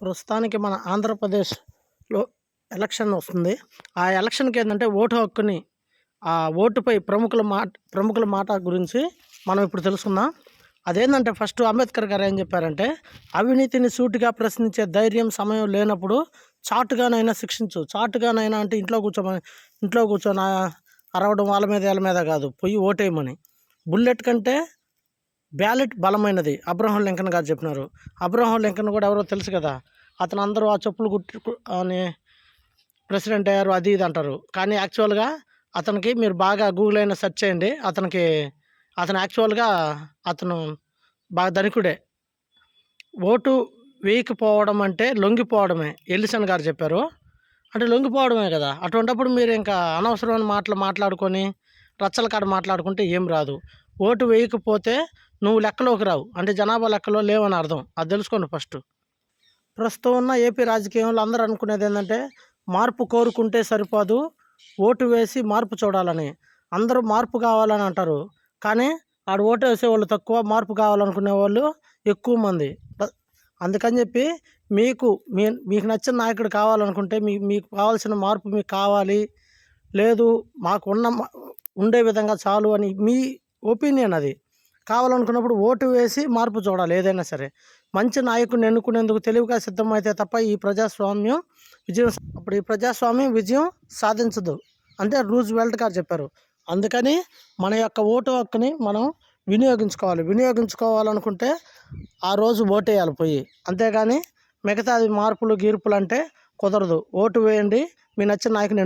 ప్రస్తుతానికి మన ఆంధ్రప్రదేశ్‌లో ఎలక్షన్ వస్తుంది. ఆ ఎలక్షన్‌కి ఏందంటే ఓటు హక్కుని ఓటుపై ప్రముఖుల మాట గురించి మనం ఇప్పుడు తెలుసుకుందాం. అదేందంటే ఫస్ట్ అంబేద్కర్ గారు ఏం చెప్పారంటే, అవినీతిని సూటిగా ప్రశ్నించే ధైర్యం, సమయం లేనప్పుడు చాటుగానైనా శిక్షించు. చాటుగానైనా అంటే ఇంట్లో కూర్చొని అరవడం వాళ్ళ మీద ఈళ్ళ మీద కాదు. పొయ్యి ఓటేయమని. బుల్లెట్ కంటే బ్యాలెట్ బలమైనది. అబ్రహం లింకన్ గారు చెప్పినారు. అబ్రహం లింకన్ కూడా ఎవరో తెలుసు కదా! అతను అందరూ ఆ చెప్పులు అని ప్రెసిడెంట్ అయ్యారు అది ఇది అంటారు. కానీ యాక్చువల్‌గా అతనికి మీరు బాగా గూగుల్ అయినా సెర్చ్ చేయండి. అతను యాక్చువల్‌గా అతను బాగా ధనికుడే. ఓటు వేయకపోవడం అంటే లొంగిపోవడమే. ఎల్లిసన్ గారు చెప్పారు. అంటే లొంగిపోవడమే కదా! అటువంటప్పుడు మీరు ఇంకా అనవసరమైన మాటలు మాట్లాడుకొని, రచ్చల కాడ మాట్లాడుకుంటే ఏం రాదు. ఓటు వేయకపోతే నువ్వు లెక్కలోకి రావు. అంటే జనాభా లెక్కలో లేవని అర్థం. అది తెలుసుకోండి ఫస్టు. ప్రస్తుతం ఉన్న ఏపీ రాజకీయంలో అందరూ అనుకునేదేందంటే, మార్పు కోరుకుంటే సరిపోదు, ఓటు వేసి మార్పు చూడాలని. అందరూ మార్పు కావాలని అంటారు. కానీ ఆడ ఓటేసేవాళ్ళు తక్కువ, మార్పు కావాలనుకునే వాళ్ళు ఎక్కువ మంది. అందుకని చెప్పి మీకు మీకు నచ్చిన నాయకుడు కావాలనుకుంటే, మీకు కావాల్సిన మార్పు మీకు కావాలి, లేదు ఉండే విధంగా చాలు అని మీ ఒపీనియన్ అది. కావాలనుకున్నప్పుడు ఓటు వేసి మార్పు చూడాలి ఏదైనా సరే. మంచి నాయకుడిని ఎన్నుకునేందుకు తెలివిగా సిద్ధమైతే తప్ప ఈ ప్రజాస్వామ్యం విజయం సాధించదు. అంటే రూజ్వెల్ట్ గారు చెప్పారు. అందుకని మన యొక్క ఓటు హక్కుని మనం వినియోగించుకోవాలనుకుంటే ఆ రోజు ఓటేయాలి పోయి. అంతేగాని మిగతాది మార్పులు, గీర్పులు అంటే కుదరదు. ఓటు వేయండి. మీ నచ్చిన నాయకుని